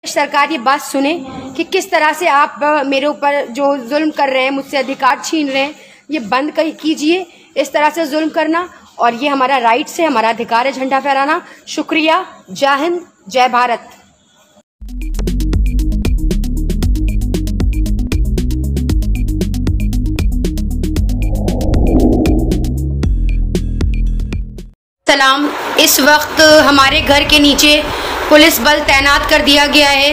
सरकार ये बात सुने कि किस तरह से आप मेरे ऊपर जो जुल्म कर रहे हैं, मुझसे अधिकार छीन रहे हैं, ये बंद कीजिए इस तरह से जुल्म करना। और ये हमारा राइट्स है, हमारा अधिकार है झंडा फहराना। शुक्रिया। जय हिंद, जय भारत। सलाम। इस वक्त हमारे घर के नीचे पुलिस बल तैनात कर दिया गया है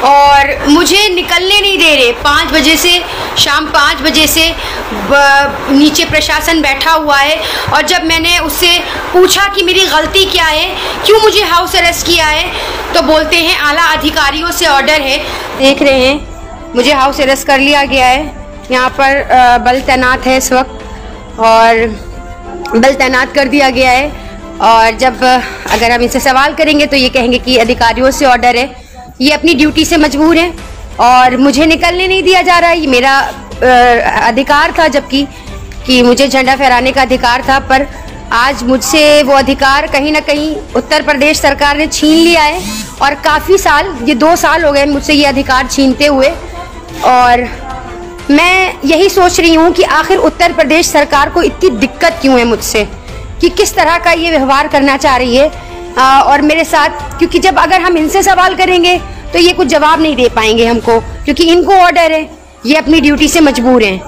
और मुझे निकलने नहीं दे रहे। 5 बजे से, शाम 5 बजे से नीचे प्रशासन बैठा हुआ है। और जब मैंने उससे पूछा कि मेरी गलती क्या है, क्यों मुझे हाउस अरेस्ट किया है, तो बोलते हैं आला अधिकारियों से ऑर्डर है। देख रहे हैं मुझे हाउस अरेस्ट कर लिया गया है। यहाँ पर बल तैनात है इस वक्त और बल तैनात कर दिया गया है। और जब अगर हम इनसे सवाल करेंगे तो ये कहेंगे कि अधिकारियों से ऑर्डर है। ये अपनी ड्यूटी से मजबूर हैं और मुझे निकलने नहीं दिया जा रहा है। ये मेरा अधिकार था, जबकि कि मुझे झंडा फहराने का अधिकार था, पर आज मुझसे वो अधिकार कहीं ना कहीं उत्तर प्रदेश सरकार ने छीन लिया है। और काफ़ी साल, ये 2 साल हो गए मुझसे ये अधिकार छीनते हुए। और मैं यही सोच रही हूँ कि आखिर उत्तर प्रदेश सरकार को इतनी दिक्कत क्यों है मुझसे, कि किस तरह का ये व्यवहार करना चाह रही है और मेरे साथ। क्योंकि जब अगर हम इनसे सवाल करेंगे तो ये कुछ जवाब नहीं दे पाएंगे हमको, क्योंकि इनको ऑर्डर है। ये अपनी ड्यूटी से मजबूर हैं,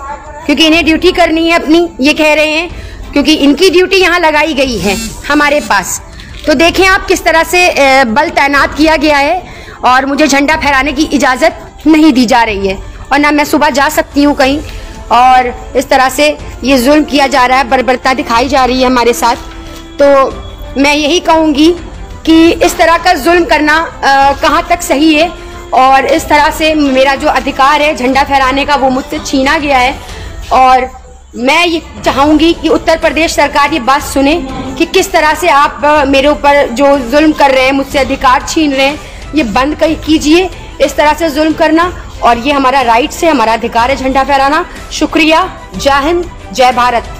क्योंकि इन्हें ड्यूटी करनी है अपनी, ये कह रहे हैं, क्योंकि इनकी ड्यूटी यहाँ लगाई गई है हमारे पास। तो देखें आप किस तरह से बल तैनात किया गया है और मुझे झंडा फहराने की इजाज़त नहीं दी जा रही है, और ना मैं सुबह जा सकती हूँ कहीं। और इस तरह से ये जुल्म किया जा रहा है, बर्बरता दिखाई जा रही है हमारे साथ। तो मैं यही कहूँगी कि इस तरह का जुल्म करना कहाँ तक सही है, और इस तरह से मेरा जो अधिकार है झंडा फहराने का वो मुझसे छीना गया है। और मैं ये चाहूँगी कि उत्तर प्रदेश सरकार ये बात सुने कि किस तरह से आप मेरे ऊपर जो जुल्म कर रहे हैं, मुझसे अधिकार छीन रहे हैं, ये बंद कीजिए इस तरह से जुल्म करना। और ये हमारा राइट्स है, हमारा अधिकार है झंडा फहराना। शुक्रिया। जय हिंद, जय भारत।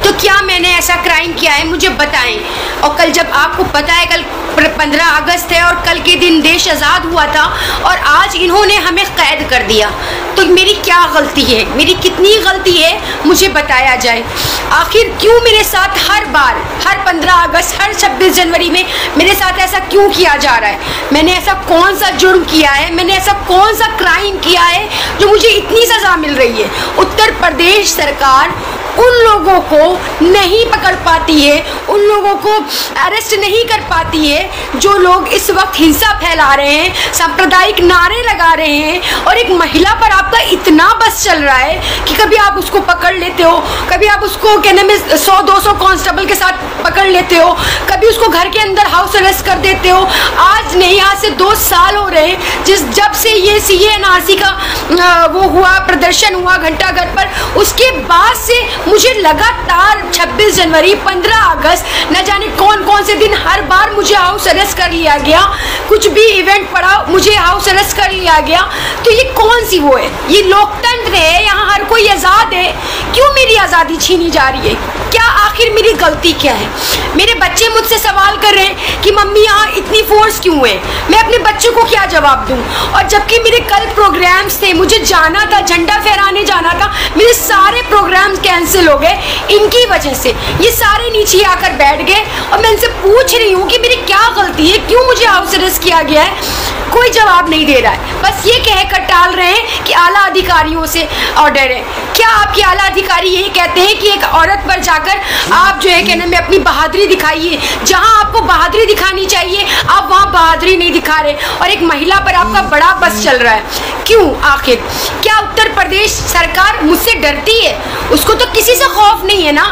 तो क्या मैंने ऐसा क्राइम किया है, मुझे बताएं। और कल जब आपको पता है कल 15 अगस्त है और कल के दिन देश आज़ाद हुआ था और आज इन्होंने हमें कैद कर दिया, तो मेरी क्या गलती है, मेरी कितनी गलती है, मुझे बताया जाए। आखिर क्यों मेरे साथ हर बार, हर 15 अगस्त, हर 26 जनवरी में मेरे साथ ऐसा क्यों किया जा रहा है? मैंने ऐसा कौन सा जुर्म किया है, मैंने ऐसा कौन सा क्राइम किया है जो मुझे इतनी सज़ा मिल रही है? उत्तर प्रदेश सरकार उन लोगों को नहीं पकड़ पाती है, उन लोगों को अरेस्ट नहीं कर पाती है जो लोग इस वक्त हिंसा फैला रहे हैं, सांप्रदायिक नारे लगा रहे हैं। और एक महिला पर आपका इतना बस चल रहा है कि कभी आप उसको पकड़ लेते हो, कभी आप उसको कहने में 100-200 कांस्टेबल के साथ पकड़ लेते हो, कभी उसको घर के अंदर हाउस अरेस्ट कर देते हो। आज नहीं, आज से 2 साल हो रहे हैं जब से ये CA-NRC का वो हुआ, प्रदर्शन हुआ घंटाघर पर। उसके बाद से मुझे लगातार 26 जनवरी, 15 अगस्त, न जाने कौन कौन से दिन हर बार मुझे हाउस अरेस्ट कर लिया गया। कुछ भी इवेंट पड़ा मुझे हाउस अरेस्ट कर लिया गया। तो ये कौन सी वो है? ये लोकतंत्र है, यहाँ हर कोई आज़ाद है। क्यों मेरी आज़ादी छीनी जा रही है? क्या आखिर मेरी गलती क्या है? मेरे बच्चे मुझसे सवाल कर रहे हैं कि मम्मी यहाँ इतनी फोर्स क्यों है? मैं अपने बच्चों को क्या जवाब दूँ? और जबकि मेरे कल प्रोग्राम्स थे, मुझे जाना था, झंडा फहराने जाना था, मेरे सारे प्रोग्राम्स कैंसिल हो गए इनकी वजह से। ये सारे नीचे आकर बैठ गए और मैं इनसे पूछ रही हूँ कि मेरी क्या गलती है, क्यों मुझे हाउस अरेस्ट किया गया है? कोई जवाब नहीं दे रहा है, बस ये कहकर टाल रहे हैं कि आला अधिकारियों से ऑर्डर है। क्या आपके आला अधिकारी यही कहते हैं कि एक औरत पर जाकर आप जो है कहने में अपनी बहादुरी दिखाइए, जहां आपको बहादुरी दिखानी चाहिए आप वहां बहादुरी नहीं दिखा रहे, और एक महिला पर आपका बड़ा बस चल रहा है? क्यों आखिर? क्या उत्तर प्रदेश सरकार मुझसे डरती है? उसको तो किसी से खौफ नहीं है ना,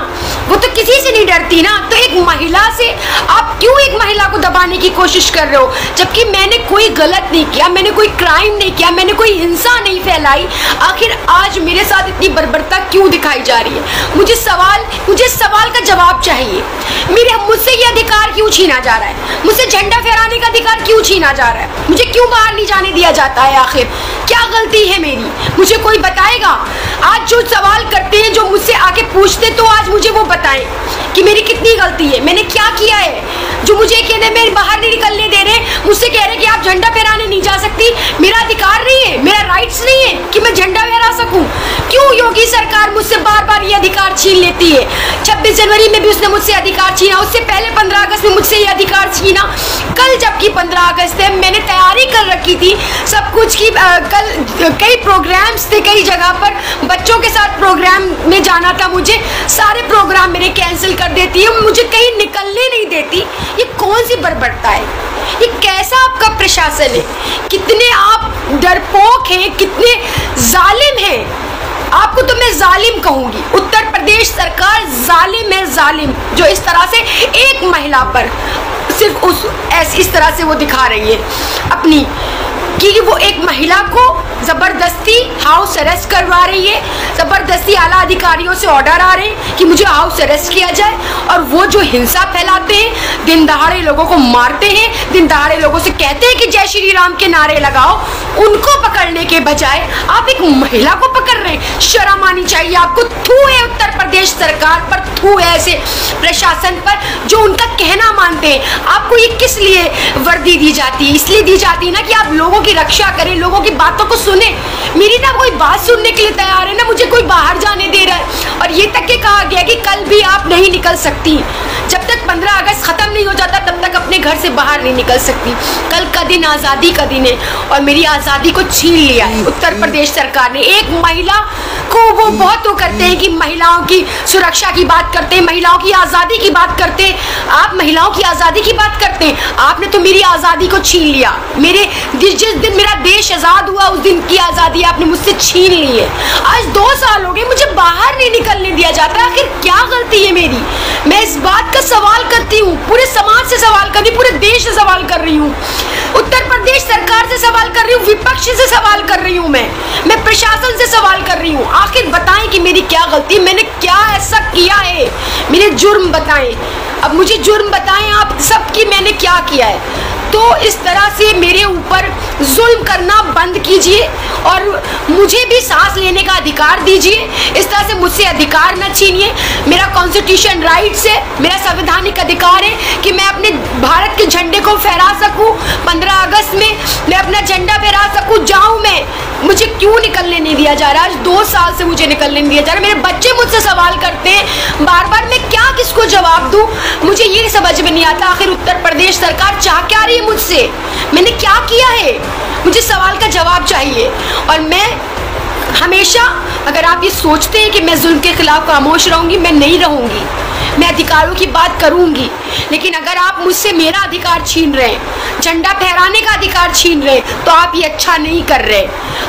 वो तो किसी से नहीं डरती ना। तो एक महिला से आप क्यों एक महिला को दबाने की कोशिश कर रहे हो? जबकि मैंने कोई गलत नहीं किया, मैंने कोई क्राइम नहीं किया, मैंने कोई हिंसा नहीं फैलाई। आखिर आज मेरे साथ इतनी बर्बरता क्यों दिखाई जा रही है? मुझे सवाल का जवाब चाहिए। मुझसे ये अधिकार क्यों छीना जा रहा है? मुझसे झंडा फहराने का अधिकार क्यों छीना जा रहा है? मुझे क्यों बाहर नहीं जाने दिया जाता है? आखिर क्या गलती है मेरी? मुझे कोई बताएगा? आज जो सवाल करते हैं, जो मुझसे आके पूछते, तो आज मुझे वो बताएं कि मेरी कितनी गलती है, मैंने क्या किया है जो मुझे कहने में बाहर नहीं निकलने दे रहे, मुझसे कह रहे कि आप झंडा फहराने नहीं जा योगी सरकार मुझसे बार बार ये अधिकार छीन लेती है। 26 जनवरी में भी उसने मुझसे अधिकार छीना, उससे पहले 15 अगस्त में मुझसे ये अधिकार छीना। कल जबकि 15 अगस्त है, मैंने तैयारी कर रखी थी सब कुछ की, कल कई प्रोग्राम्स थे, कई जगह पर बच्चों के साथ प्रोग्राम में जाना था मुझे, सारे प्रोग्राम मेरे कैंसिल कर देती है, मुझे कहीं निकलने नहीं देती। ये कौन सी बर्बरता है? ये कैसा आपका प्रशासन है? कितने आप डरपोक हैं, कितने जालिम हैं। आपको तो मैं जालिम कहूंगी। उत्तर प्रदेश सरकार जालिम है, जालिम, जो इस तरह से एक महिला पर सिर्फ इस तरह से वो दिखा रही है अपनी, कि वो एक महिला को ज़बरदस्ती हाउस अरेस्ट करवा रही है, ज़बरदस्ती आला अधिकारियों से ऑर्डर आ रहे हैं कि मुझे हाउस अरेस्ट किया जाए। और वो जो हिंसा फैलाते हैं, दिन दहाड़े लोगों को मारते हैं, दिन दहाड़े लोगों से कहते हैं कि जय श्री राम के नारे लगाओ, उनको पकड़ने के बजाय आप एक महिला को पकड़ रहे हैं। शर्म आनी चाहिए आपको। थू है उत्तर प्रदेश सरकार पर, थू है ऐसे प्रशासन पर जो उनका कहना मानते हैं। आपको ये किस लिए वर्दी दी जाती है? इसलिए दी जाती है ना कि आप लोगों की रक्षा करें, लोगों की बातों को सुने। मेरी ना कोई बात सुनने के लिए तैयार है, ना मुझे कोई बाहर जाने दे रहा है। और ये तक के कहा गया कि कल भी आप नहीं निकल सकती, जब तक 15 अगस्त खत्म नहीं हो जाता तब तक अपने घर से बाहर नहीं निकल सकती। कल का दिन आज़ादी का दिन है और मेरी आज़ादी को छीन लिया है उत्तर प्रदेश सरकार ने। एक महिला को वो बहुत वो करते हैं कि महिलाओं की सुरक्षा की बात करते हैं, महिलाओं की आज़ादी की बात करते हैं। आप महिलाओं की आज़ादी की बात करते हैं, आपने तो मेरी आज़ादी को छीन लिया। मेरे जिस दिन मेरा देश आज़ाद हुआ उस दिन की आज़ादी आपने मुझसे छीन ली है। आज 2 साल हो गए, मुझे बाहर नहीं निकलने दिया जाता। आखिर क्या गलती है मेरी? मैं इस बात का सवाल करती हूँ, पूरे समाज से सवाल कर रही हूँ, पूरे देश से सवाल कर रही हूँ, उत्तर प्रदेश सरकार से सवाल कर रही हूँ, विपक्ष से सवाल कर रही हूँ, मैं प्रशासन से सवाल कर रही हूँ। आखिर बताएं कि मेरी क्या गलती, मैंने क्या ऐसा किया है? मेरे जुर्म बताएं। अब मुझे जुर्म बताएं आप सब कि मैंने क्या किया है। तो इस तरह से मेरे ऊपर जुल्म करना बंद कीजिए और मुझे भी सांस लेने का अधिकार दीजिए। इस तरह से मुझसे अधिकार न छीनिए। मेरा कॉन्स्टिट्यूशन राइट्स है, मेरा संवैधानिक अधिकार है कि मैं अपने भारत के झंडे को फहरा सकूं। 15 अगस्त में मैं अपना झंडा फहरा सकूं, जाऊं मैं। मुझे क्यों निकलने नहीं दिया जा रहा? आज 2 साल से मुझे निकलने नहीं दिया जा रहा। मेरे बच्चे मुझसे सवाल करते हैं बार बार, मैं क्या किसको जवाब दूं? मुझे ये समझ में नहीं आता आखिर उत्तर प्रदेश सरकार चाह क्या रही है मुझसे? मैंने क्या किया है? मुझे सवाल का जवाब चाहिए। और मैं हमेशा, अगर आप ये सोचते हैं कि मैं जुल्म के खिलाफ खामोश रहूंगी, मैं नहीं रहूंगी, मैं अधिकारों की बात करूंगी। लेकिन अगर आप मुझसे मेरा अधिकार छीन रहे हैं, झंडा फहराने का अधिकार छीन रहे हैं, तो आप ये अच्छा नहीं कर रहे।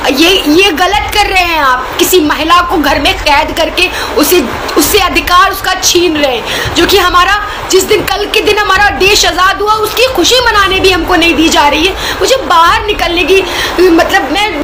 ये गलत कर रहे हैं। आप किसी महिला को घर में कैद करके उससे अधिकार उसका छीन रहे हैं, जो कि हमारा जिस दिन कल के दिन हमारा देश आज़ाद हुआ उसकी खुशी मनाने भी हमको नहीं दी जा रही है। मुझे बाहर निकलने की मतलब मैं